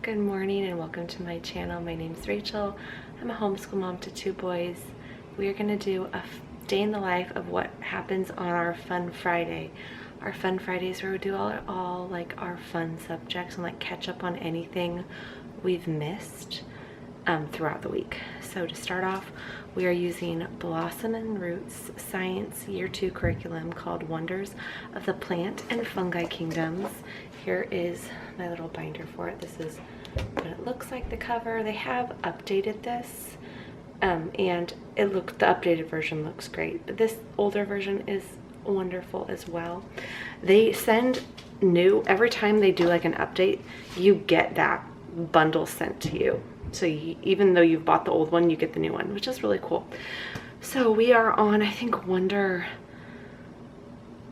Good morning and welcome to my channel. My name's Rachel. I'm a homeschool mom to 2 boys. We are going to do a day in the life of what happens on our Fun Friday. Our Fun Fridays where we do all like our fun subjects and like catch up on anything we've missed throughout the week. So to start off, we are using Blossom and Roots Science Year 2 curriculum called Wonders of the Plant and Fungi Kingdoms. Here is my little binder for it. This is what it looks like, the cover. They have updated this and the updated version looks great, but this older version is wonderful as well. They send new, every time they do like an update, you get that bundle sent to you. So even though you've bought the old one, you get the new one, which is really cool. So we are on, I think, Wonder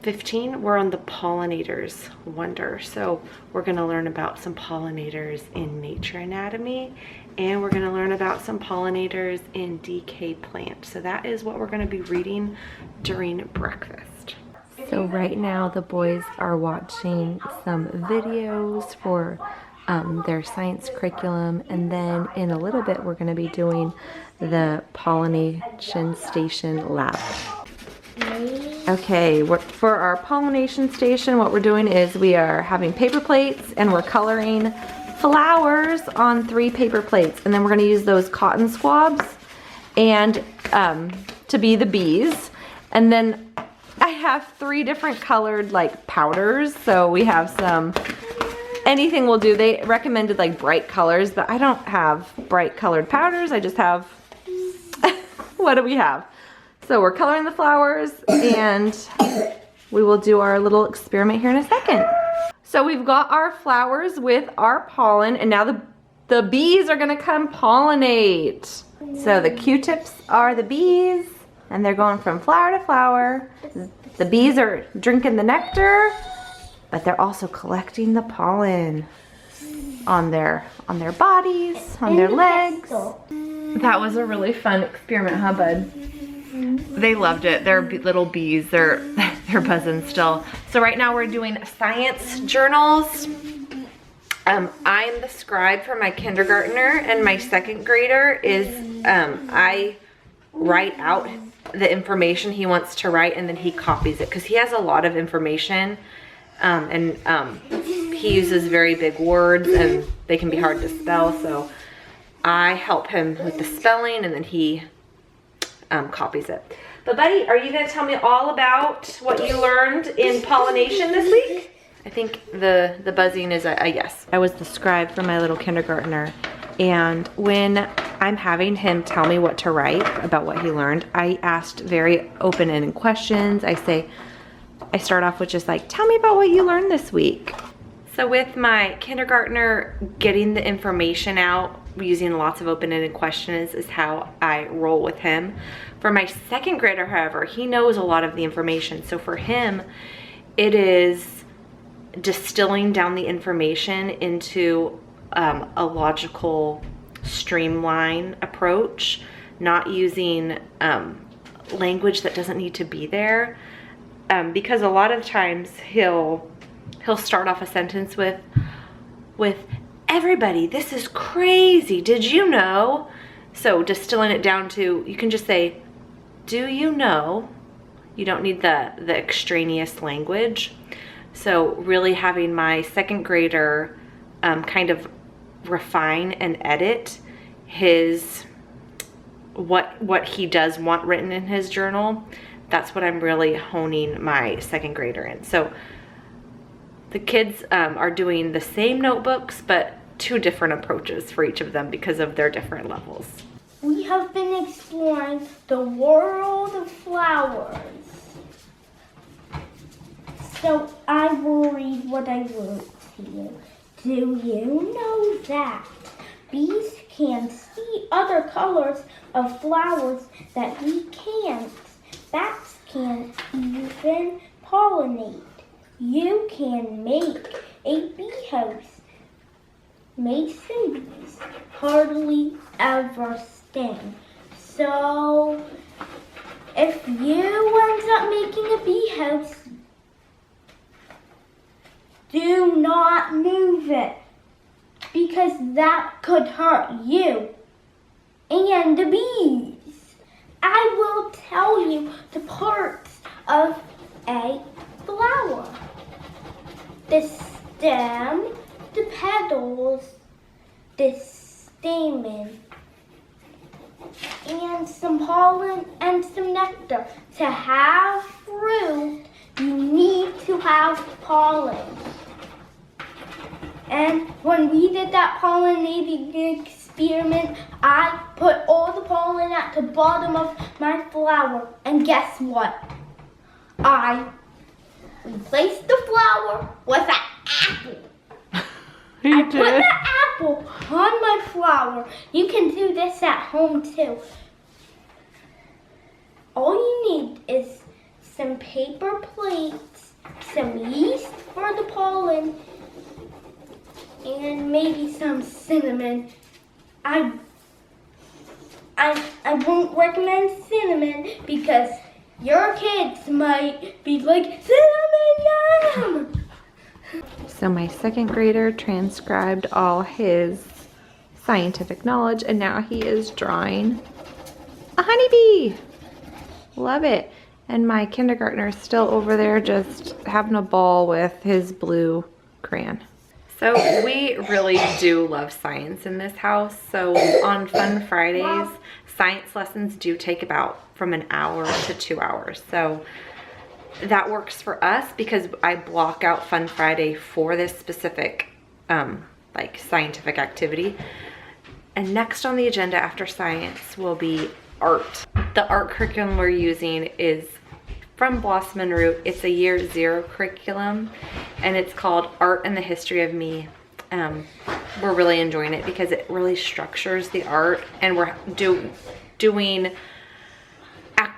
15. We're on the pollinators wonder. So we're going to learn about some pollinators in nature anatomy, and we're going to learn about some pollinators in decayed plants. So that is what we're going to be reading during breakfast. So right now the boys are watching some videos for their science curriculum, and then in a little bit we're going to be doing the pollination station lab. Okay, for our pollination station, what we're doing is we are having paper plates and we're coloring flowers on 3 paper plates, and then we're going to use those cotton swabs and to be the bees. And then I have 3 different colored like powders, so we have some, anything will do. They recommended like bright colors, but I don't have bright colored powders. I just have, what do we have? So we're coloring the flowers and we will do our little experiment here in a second. So we've got our flowers with our pollen, and now the bees are gonna come pollinate. So the Q-tips are the bees and they're going from flower to flower. The bees are drinking the nectar, but they're also collecting the pollen on their bodies, on their legs. That was a really fun experiment, huh, bud? They loved it. They're little bees. They're buzzing still. So right now we're doing science journals. I'm the scribe for my kindergartner, and my 2nd grader is I write out the information he wants to write, and then he copies it because he has a lot of information. He uses very big words and they can be hard to spell, so I help him with the spelling and then he copies it. But buddy, are you going to tell me all about what you learned in pollination this week? I think the buzzing is a yes. I was the scribe for my little kindergartner, and when I'm having him tell me what to write about what he learned, I asked very open-ended questions. I start off with just like, tell me about what you learned this week. So with my kindergartner, getting the information out using lots of open-ended questions is how I roll with him. For my 2nd grader, however, he knows a lot of the information. So for him, it is distilling down the information into a logical, streamline approach, not using language that doesn't need to be there. Because a lot of times he'll start off a sentence with everybody, this is crazy, did you know? So distilling it down to, you can just say, do you know? You don't need the extraneous language. So really having my 2nd grader kind of refine and edit his what he does want written in his journal. That's what I'm really honing my 2nd grader in. So the kids are doing the same notebooks, but 2 different approaches for each of them because of their different levels. We have been exploring the world of flowers. So I will read what I wrote to you. Do you know that bees can see other colors of flowers that we can't? Bats can't even pollinate. You can make a bee house. Mason bees hardly ever sting. So if you end up making a bee house, do not move it. because that could hurt you and the bees. I will tell you the parts of a flower. The stem, the petals, the stamen, and some pollen and some nectar. To have fruit, you need to have pollen. And when we did that pollinating experiment, I put all the pollen at the bottom of my flower. And guess what? I replaced the flower with an apple. I put the apple on my flower. You can do this at home too. All you need is some paper plates, some yeast for the pollen, and maybe some cinnamon. I won't recommend cinnamon because your kids might be like, cinnamon yum! So my second grader transcribed all his scientific knowledge, and now he is drawing a honeybee. Love it. And my kindergartner is still over there just having a ball with his blue crayon. So we really do love science in this house. So on Fun Fridays, science lessons do take about from an hour to 2 hours. So that works for us because I block out Fun Friday for this specific like scientific activity. And next on the agenda after science will be art. The art curriculum we're using is from Blossom and Root. It's a year 0 curriculum and it's called Art and the History of Me. We're really enjoying it because it really structures the art, and we're doing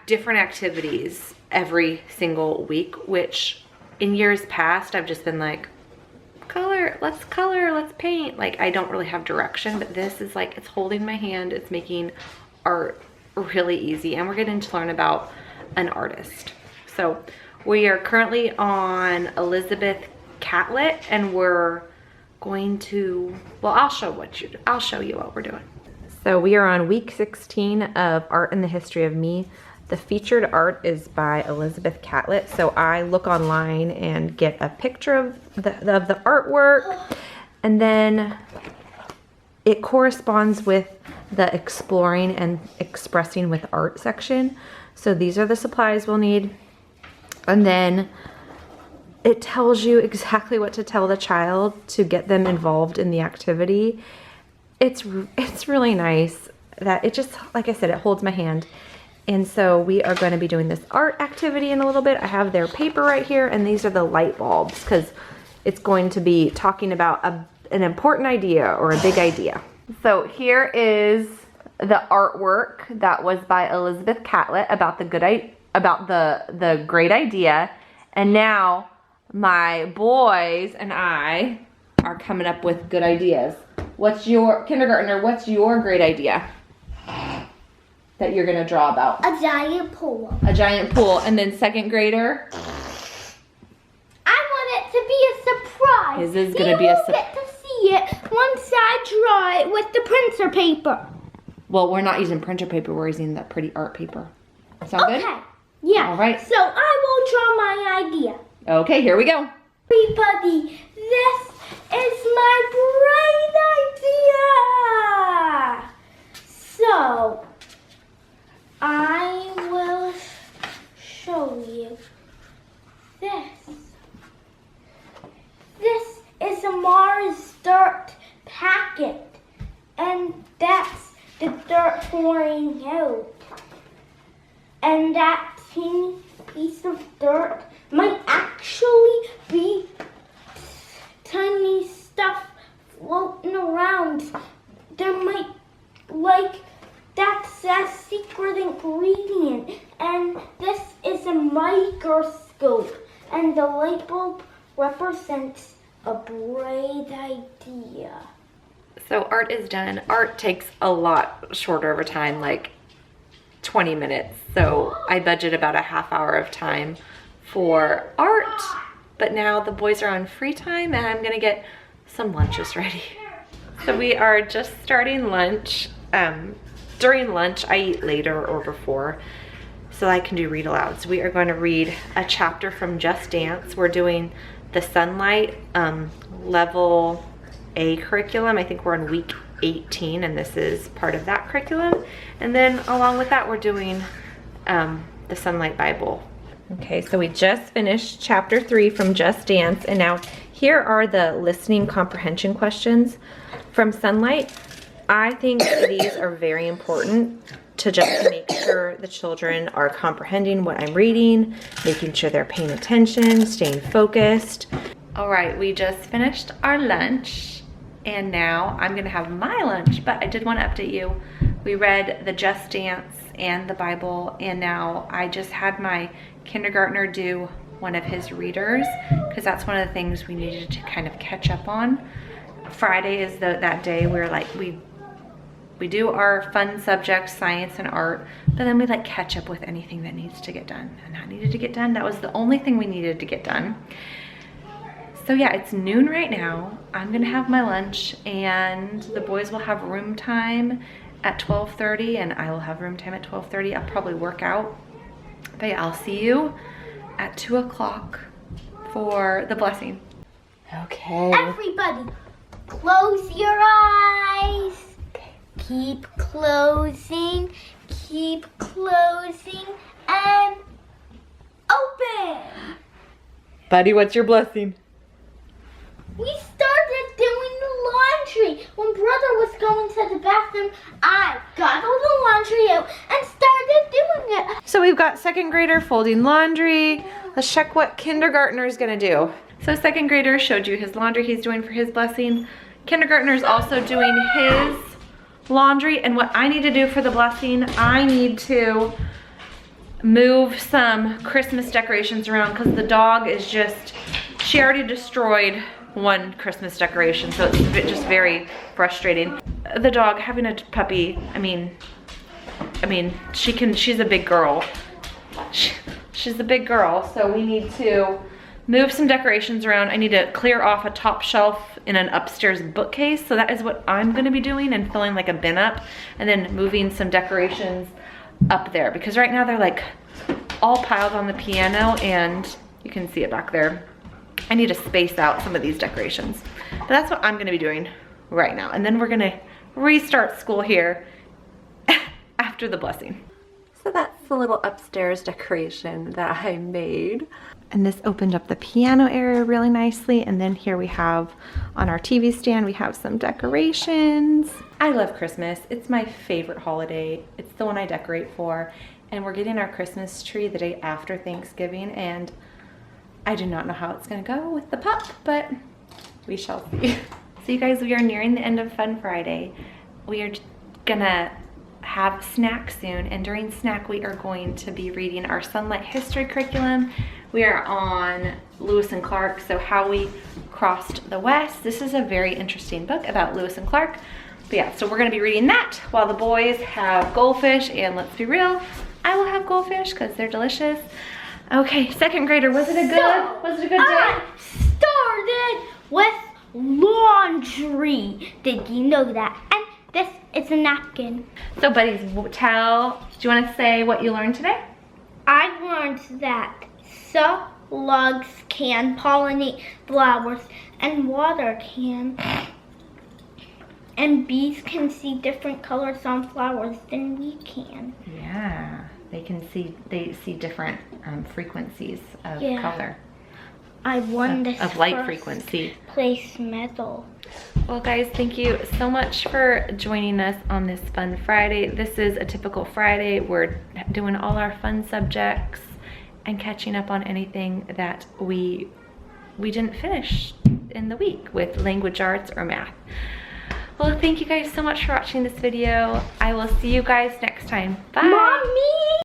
different activities every single week, which in years past I've just been like, color, let's paint. Like, I don't really have direction, but this is like, it's holding my hand, it's making art really easy, and we're getting to learn about an artist. So we are currently on Elizabeth Catlett, and we're going to, well, I'll show you what we're doing. So we are on week 16 of Art and the History of Me. The featured art is by Elizabeth Catlett. So I look online and get a picture of the artwork, and then it corresponds with the exploring and expressing with art section. So these are the supplies we'll need. And then it tells you exactly what to tell the child to get them involved in the activity. It's really nice that it just, like I said, it holds my hand. And so we are going to be doing this art activity in a little bit. I have their paper right here, and these are the light bulbs because it's going to be talking about an important idea or a big idea. So here is the artwork that was by Elizabeth Catlett about the the great idea. And now my boys and I are coming up with good ideas. What's your great idea that you're gonna draw about? A giant pool. A giant pool. And then second grader? I want it to be a surprise. His is gonna be a surprise. You will get to see it once I draw it with the printer paper. Well, we're not using printer paper, we're using that pretty art paper. Sound good? Okay. Yeah. All right. So I will draw my idea. Okay, here we go. Everybody, this is my bright idea. So I will show you this. This is a Mars dirt packet, and that's the dirt pouring out. And that teeny piece of dirt might actually be tiny stuff floating around. There might, that's a secret ingredient. And this is a microscope. And the light bulb represents a bright idea. So art is done. Art takes a lot shorter of a time, like 20 minutes. So I budget about a half hour of time for art. But now the boys are on free time and I'm gonna get some lunches ready. So we are just starting lunch. During lunch, I eat later or before, so I can do read alouds. We are going to read a chapter from Just Dance. We're doing the SONLIGHT level A curriculum. I think we're on week 18, and this is part of that curriculum. And then along with that, we're doing the SONLIGHT Bible. Okay, so we just finished chapter 3 from Just Dance, and now here are the listening comprehension questions from SONLIGHT. I think these are very important to just make sure the children are comprehending what I'm reading, making sure they're paying attention, staying focused. All right, we just finished our lunch, and now I'm gonna have my lunch, but I did want to update you. We read the Just Dance and the Bible, and now I just had my kindergartner do one of his readers, because that's one of the things we needed to kind of catch up on. Friday is that day where like we do our fun subjects, science and art, but then we like catch up with anything that needs to get done. And that needed to get done. That was the only thing we needed to get done. So yeah, it's noon right now. I'm gonna have my lunch, and the boys will have room time at 12:30, and I will have room time at 12:30. I'll probably work out. But yeah, I'll see you at 2 o'clock for the blessing. Okay. Everybody, close your eyes. Keep closing, and open. Buddy, what's your blessing? We started doing the laundry. When brother was going to the bathroom, I got all the laundry out and started doing it. So we've got second grader folding laundry. Let's check what kindergartner's gonna do. So second grader showed you his laundry he's doing for his blessing. Kindergartner's also doing his laundry, and what I need to do for the blessing, I need to move some Christmas decorations around, because the dog is just, she already destroyed one Christmas decoration, so it's just very frustrating. The dog, having a puppy, I mean, she's a big girl. She's a big girl, so we need to move some decorations around. I need to clear off a top shelf in an upstairs bookcase, so that is what I'm gonna be doing, and filling like a bin up, and then moving some decorations up there, because right now they're like all piled on the piano, and you can see it back there. I need to space out some of these decorations, but that's what I'm gonna be doing right now, and then we're gonna restart school here after the blessing. So that's the little upstairs decoration that I made. And this opened up the piano area really nicely. And then here we have on our TV stand, we have some decorations. I love Christmas. It's my favorite holiday. It's the one I decorate for. And we're getting our Christmas tree the day after Thanksgiving. And I do not know how it's gonna go with the pup, but we shall see. So you guys, we are nearing the end of Fun Friday. We are gonna have snack soon, and during snack we are going to be reading our SONLIGHT history curriculum. We are on Lewis and Clark, so how we crossed the West. This is a very interesting book about Lewis and Clark. But yeah, so we're gonna be reading that while the boys have goldfish, and let's be real, I will have goldfish because they're delicious. Okay, second grader, was it a good day? I started with laundry. Did you know that? And this is a napkin. So buddies, do you want to say what you learned today? I learned that slugs can pollinate flowers, and water can. And bees can see different colors on flowers than we can. Yeah, they see different frequencies of color. I won this of light frequency place medal. Well guys, thank you so much for joining us on this Fun Friday. This is a typical Friday. We're doing all our fun subjects and catching up on anything that we didn't finish in the week with language arts or math. Well, thank you guys so much for watching this video. I will see you guys next time. Bye. Mommy!